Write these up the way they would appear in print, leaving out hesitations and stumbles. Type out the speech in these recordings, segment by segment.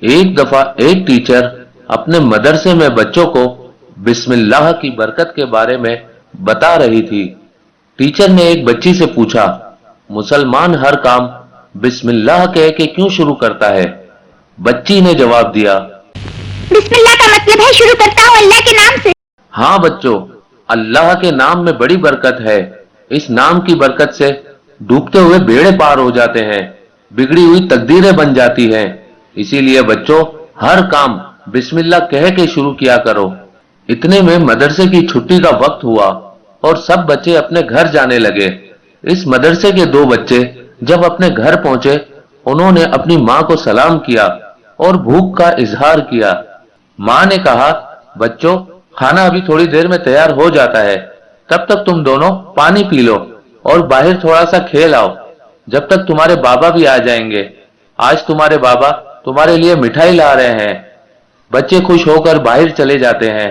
एक दफा एक टीचर अपने मदरसे में बच्चों को बिस्मिल्लाह की बरकत के बारे में बता रही थी। टीचर ने एक बच्ची से पूछा, मुसलमान हर काम बिस्मिल्लाह कह के क्यों शुरू करता है? बच्ची ने जवाब दिया, बिस्मिल्लाह का मतलब है शुरू करता हूँ अल्लाह के नाम से। हाँ बच्चों, अल्लाह के नाम में बड़ी बरकत है। इस नाम की बरकत से डूबते हुए बेड़े पार हो जाते हैं, बिगड़ी हुई तकदीरें बन जाती हैं। इसीलिए बच्चों, हर काम बिस्मिल्लाह कह के शुरू किया करो। इतने में मदरसे की छुट्टी का वक्त हुआ और सब बच्चे अपने घर जाने लगे। इस मदरसे के दो बच्चे जब अपने घर पहुंचे, उन्होंने अपनी माँ को सलाम किया और भूख का इजहार किया। माँ ने कहा, बच्चों, खाना अभी थोड़ी देर में तैयार हो जाता है, तब तक तुम दोनों पानी पी लो और बाहर थोड़ा सा खेल आओ, जब तक तुम्हारे बाबा भी आ जाएंगे। आज तुम्हारे बाबा तुम्हारे लिए मिठाई ला रहे हैं। बच्चे खुश होकर बाहर चले जाते हैं।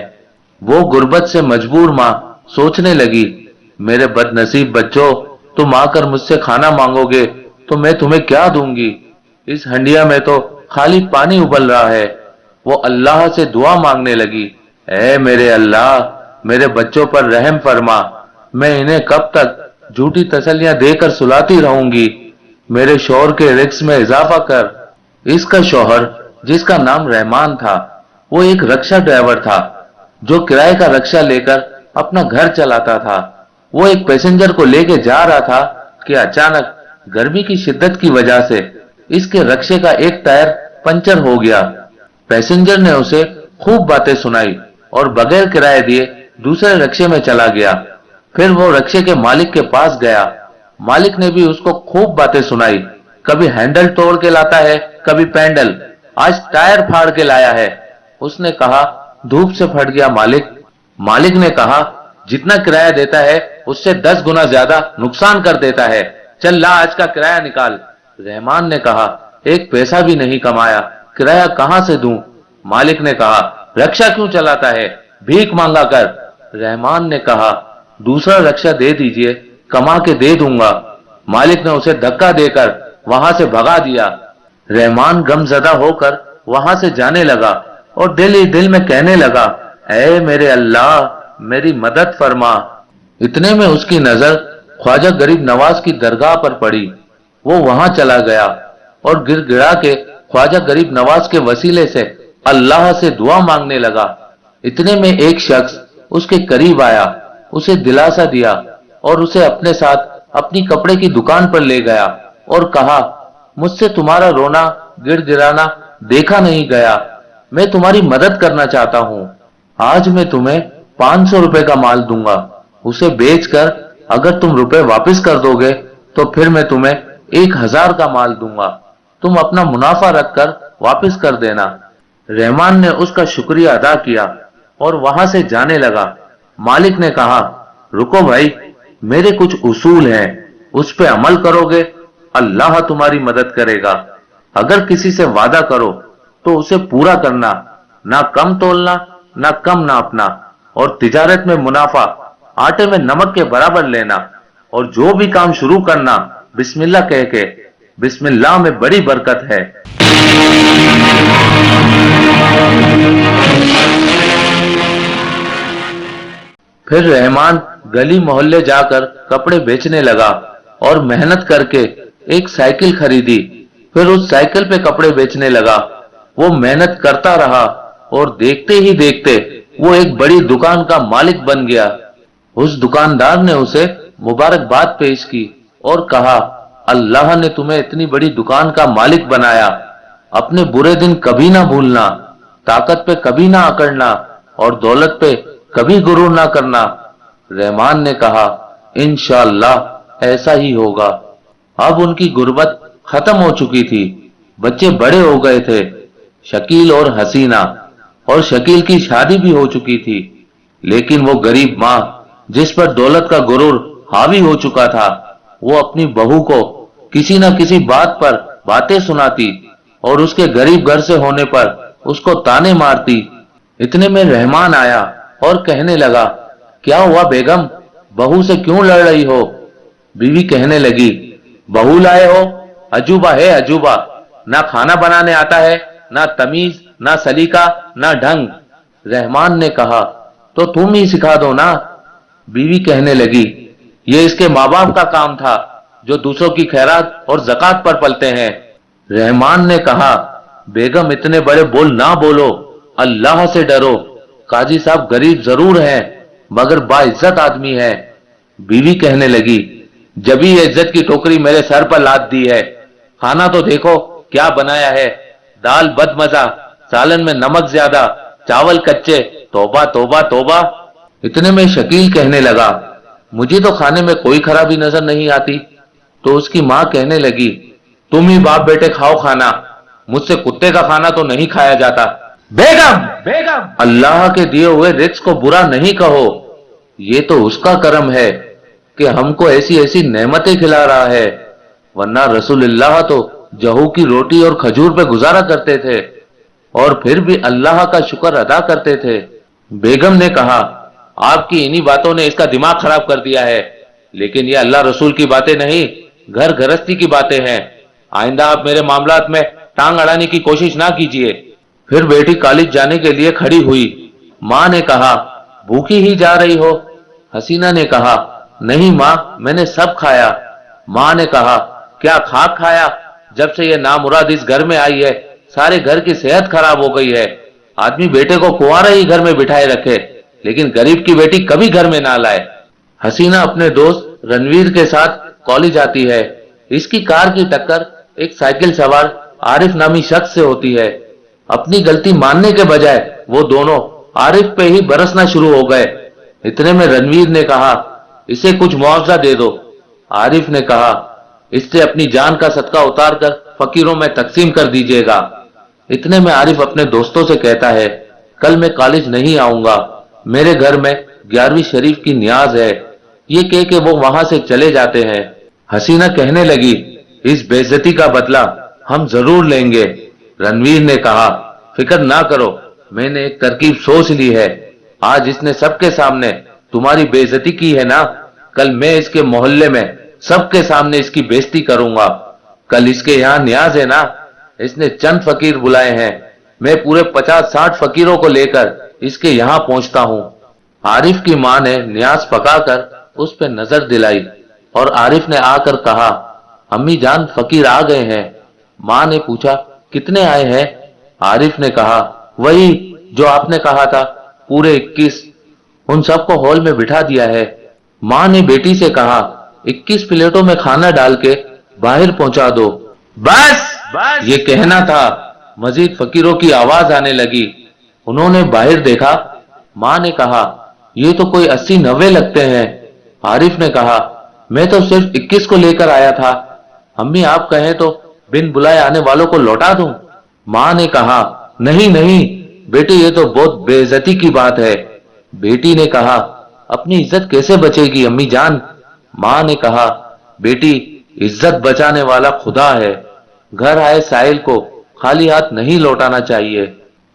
वो गुर्बत से मजबूर माँ सोचने लगी, मेरे बदनसीब बच्चों, तुम आकर मुझसे खाना मांगोगे तो मैं तुम्हें क्या दूंगी? इस हंडिया में तो खाली पानी उबल रहा है। वो अल्लाह से दुआ मांगने लगी, ऐ मेरे अल्लाह, मेरे बच्चों पर रहम फरमा। मैं इन्हें कब तक झूठी तसल्लियां देकर सुलाती रहूंगी? मेरे शौहर के रिक्स में इजाफा कर। इसका शौहर, जिसका नाम रहमान था, वो एक रक्षा ड्राइवर था जो किराए का रक्षा लेकर अपना घर चलाता था। वो एक पैसेंजर को लेके जा रहा था कि अचानक गर्मी की शिद्दत की वजह से इसके रक्षे का एक टायर पंचर हो गया। पैसेंजर ने उसे खूब बातें सुनाई और बगैर किराए दिए दूसरे रक्षे में चला गया। फिर वो रक्षे के मालिक के पास गया। मालिक ने भी उसको खूब बातें सुनाई, कभी हैंडल तोड़ के लाता है, कभी पैंडल, आज टायर फाड़ के लाया है। उसने कहा, धूप से फट गया मालिक। मालिक ने कहा, जितना किराया देता है उससे 10 गुना ज्यादा नुकसान कर देता है, चल ला आज का किराया निकाल। रहमान ने कहा, एक पैसा भी नहीं कमाया, किराया कहां से दूं? मालिक ने कहा, रक्षा क्यों चलाता है, भीख मांगा कर। रहमान ने कहा, दूसरा रक्षा दे दीजिए, कमा के दे दूंगा। मालिक ने उसे धक्का देकर वहां से भगा दिया। रहमान गमजदा होकर वहां से जाने लगा और दिल ही दिल में कहने लगा, ऐ मेरे अल्लाह, मेरी मदद फरमा। इतने में उसकी नजर ख्वाजा गरीब नवाज की दरगाह पर पड़ी। वो वहां चला गया और गिड़गिड़ा के ख्वाजा गरीब नवाज के वसीले से अल्लाह से दुआ मांगने लगा। इतने में एक शख्स उसके करीब आया, उसे दिलासा दिया और उसे अपने साथ अपनी कपड़े की दुकान पर ले गया और कहा, मुझसे तुम्हारा रोना गिड़गिड़ाना देखा नहीं गया, मैं तुम्हारी मदद करना चाहता हूं। आज मैं तुम्हें 500 रुपए का माल दूंगा। उसे बेचकर अगर तुम रुपए वापस कर दोगे तो फिर मैं तुम्हें 1000 का माल दूंगा। तुम अपना मुनाफा रखकर वापस कर देना। रहमान ने उसका शुक्रिया अदा किया और वहां से जाने लगा। मालिक ने कहा, रुको भाई, मेरे कुछ उसूल हैं, उस पे अमल करोगे, अल्लाह तुम्हारी मदद करेगा। अगर किसी से वादा करो तो उसे पूरा करना, ना कम तोलना, ना कम नापना, और तिजारत में मुनाफा आटे में नमक के बराबर लेना। और जो भी काम शुरू करना बिस्मिल्लाह कह के। बिस्मिल्लाह में बड़ी बरकत है। फिर रहमान गली मोहल्ले जाकर कपड़े बेचने लगा और मेहनत करके एक साइकिल खरीदी। फिर उस साइकिल पे कपड़े बेचने लगा। वो मेहनत करता रहा और देखते ही देखते वो एक बड़ी दुकान का मालिक बन गया। उस दुकानदार ने उसे मुबारकबाद पेश की और कहा, अल्लाह ने तुम्हें इतनी बड़ी दुकान का मालिक बनाया। अपने बुरे दिन कभी ना भूलना, ताकत पे कभी ना अकड़ना और दौलत पे कभी गुरूर ना करना। रहमान ने कहा, इंशाअल्लाह ऐसा ही होगा। अब उनकी गुर्बत खत्म हो चुकी थी। बच्चे बड़े हो गए थे, शकील और हसीना, और शकील की शादी भी हो चुकी थी। लेकिन वो गरीब माँ, जिस पर दौलत का गुरूर हावी हो चुका था, वो अपनी बहू को किसी न किसी बात पर बातें सुनाती और उसके गरीब घर से होने पर उसको ताने मारती। इतने में रहमान आया और कहने लगा, क्या हुआ बेगम, बहू से क्यों लड़ रही हो? बीवी कहने लगी, बहू लाए हो? अजूबा है अजूबा, ना खाना बनाने आता है, نہ تمیز، نہ سلیقہ، نہ ڈھنگ۔ رحمان نے کہا تو تم ہی سکھا دو نا۔ بیوی کہنے لگی یہ اس کے ماں باپ کا کام تھا جو دوسروں کی خیرات اور زکات پر پلتے ہیں۔ رحمان نے کہا بیگم اتنے بڑے بول نہ بولو، اللہ سے ڈرو۔ قاضی صاحب غریب ضرور ہیں مگر باعزت آدمی ہے۔ بیوی کہنے لگی جبھی یہ عزت کی ٹوکری میرے سر پر لاد دی ہے۔ کھانا تو دیکھو کیا بنایا ہے، دال بد مزہ، سالن میں نمک زیادہ، چاول کچے، توبہ توبہ توبہ۔ اتنے میں شکیل کہنے لگا مجھے تو کھانے میں کوئی خرابی نظر نہیں آتی۔ تو اس کی ماں کہنے لگی تم ہی باپ بیٹے کھاؤ کھانا، مجھ سے کتے کا کھانا تو نہیں کھایا جاتا۔ بیگم اللہ کے دیے ہوئے رزق کو برا نہیں کہو، یہ تو اس کا کرم ہے کہ ہم کو ایسی ایسی نعمتیں کھلا رہا ہے، ورنہ رسول اللہ تو جہو کی روٹی اور کھجور پہ گزارا کرتے تھے اور پھر بھی اللہ کا شکر ادا کرتے تھے۔ بیگم نے کہا آپ کی انہی باتوں نے اس کا دماغ خراب کر دیا ہے، لیکن یہ اللہ رسول کی باتیں نہیں، گھر گھرستی کی باتیں ہیں۔ آئندہ آپ میرے معاملات میں ٹانگ اڑانے کی کوشش نہ کیجیے۔ پھر بیٹی کالج جانے کے لیے کھڑی ہوئی۔ ماں نے کہا بھوکی ہی جا رہی ہو؟ حسینہ نے کہا نہیں ماں میں نے سب کھایا۔ ماں نے کہا کیا کھاک کھایا؟ جب سے یہ نامراد اس گھر میں آئی ہے سارے گھر کی صحت خراب ہو گئی ہے۔ آدمی بیٹے کو کنوارا ہی گھر میں بٹھائے رکھے لیکن غریب کی بیٹی کبھی گھر میں نہ لائے۔ حسینہ اپنے دوست رنویر کے ساتھ کالج آتی ہے۔ اس کی کار کی ٹکر ایک سائیکل سوار عارف نامی شخص سے ہوتی ہے۔ اپنی غلطی ماننے کے بجائے وہ دونوں عارف پہ ہی برسنا شروع ہو گئے۔ اتنے میں رنویر نے کہا اسے کچھ معاوضہ دے دو۔ عارف نے کہا اس سے اپنی جان کا صدقہ اتار کر فقیروں میں تقسیم کر دیجیے گا۔ اتنے میں عارف اپنے دوستوں سے کہتا ہے کل میں کالج نہیں آؤں گا، میرے گھر میں 11ویں شریف کی نیاز ہے۔ یہ کہہ کہ وہ وہاں سے چلے جاتے ہیں۔ حسینہ کہنے لگی اس بے عزتی کا بدلہ ہم ضرور لیں گے۔ رنویر نے کہا فکر نہ کرو، میں نے ایک ترکیب سوچ لی ہے۔ آج اس نے سب کے سامنے تمہاری بے عزتی کی ہے نا، کل میں اس کے محلے میں سب کے سامنے اس کی بے عزتی کروں گا۔ کل اس کے یہاں نیاز ہے نا، اس نے چند فقیر بلائے ہیں، میں پورے 50-60 فقیروں کو لے کر اس کے یہاں پہنچتا ہوں۔ عارف کی ماں نے نیاز پکا کر اس پہ نظر دلائی اور عارف نے آ کر کہا امی جان فقیر آ گئے ہیں۔ ماں نے پوچھا کتنے آئے ہیں؟ عارف نے کہا وہی جو آپ نے کہا تھا، پورے 21۔ ان سب کو ہال میں بٹھا دیا ہے۔ ماں نے بیٹی سے کہا 21 پلیٹوں میں کھانا ڈال کے باہر پہنچا دو۔ بس یہ کہنا تھا، مزید فقیروں کی آواز آنے لگی۔ انہوں نے باہر دیکھا۔ ماں نے کہا یہ تو کوئی 80-90 لگتے ہیں۔ عارف نے کہا میں تو صرف 21 کو لے کر آیا تھا، امی آپ کہیں تو بن بلائے آنے والوں کو لوٹا دوں۔ ماں نے کہا نہیں نہیں بیٹی یہ تو بہت بے عزتی کی بات ہے۔ بیٹی نے کہا اپنی عزت کیسے بچے گی امی جان؟ ماں نے کہا بیٹی عزت بچانے والا خدا ہے، گھر آئے سائل کو خالی ہاتھ نہیں لوٹانا چاہیے۔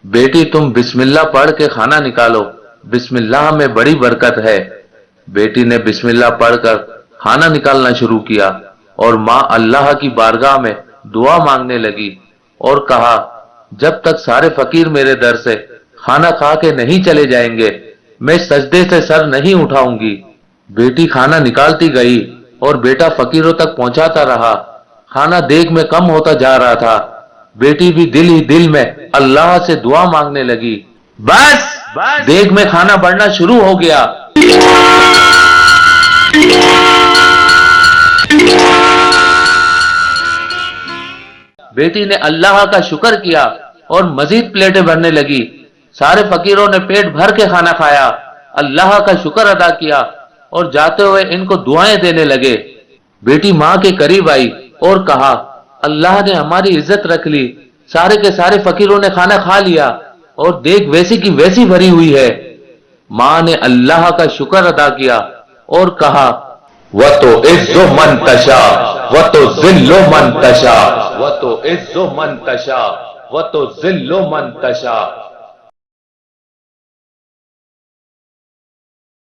بیٹی تم بسم اللہ پڑھ کے کھانا نکالو، بسم اللہ میں بڑی برکت ہے۔ بیٹی نے بسم اللہ پڑھ کر کھانا نکالنا شروع کیا اور ماں اللہ کی بارگاہ میں دعا مانگنے لگی اور کہا جب تک سارے فقیر میرے در سے کھانا کھا کے نہیں چلے جائیں گے میں سجدے سے سر نہیں اٹھاؤں گی۔ بیٹی کھانا نکالتی گئی اور بیٹا فقیروں تک پہنچاتا رہا۔ کھانا دیگ میں کم ہوتا جا رہا تھا۔ بیٹی بھی دل ہی دل میں اللہ سے دعا مانگنے لگی۔ بس دیگ میں کھانا بڑھنا شروع ہو گیا۔ بیٹی نے اللہ کا شکر کیا اور مزید پلیٹیں بھرنے لگی۔ سارے فقیروں نے پیٹ بھر کے کھانا کھایا، اللہ کا شکر ادا کیا اور جاتے ہوئے ان کو دعائیں دینے لگے۔ بیٹی ماں کے قریب آئی اور کہا اللہ نے ہماری عزت رکھ لی، سارے کے سارے فقیروں نے کھانا کھا لیا اور دیگ ویسی کی ویسی بھری ہوئی ہے۔ ماں نے اللہ کا شکر ادا کیا اور کہا وَتُعِزُّ مَن تَشَاءُ وَتُذِلُّ مَن تَشَاءُ وَتُعِزُّ مَن تَشَاءُ وَتُذِلُّ مَن تَشَاءُ۔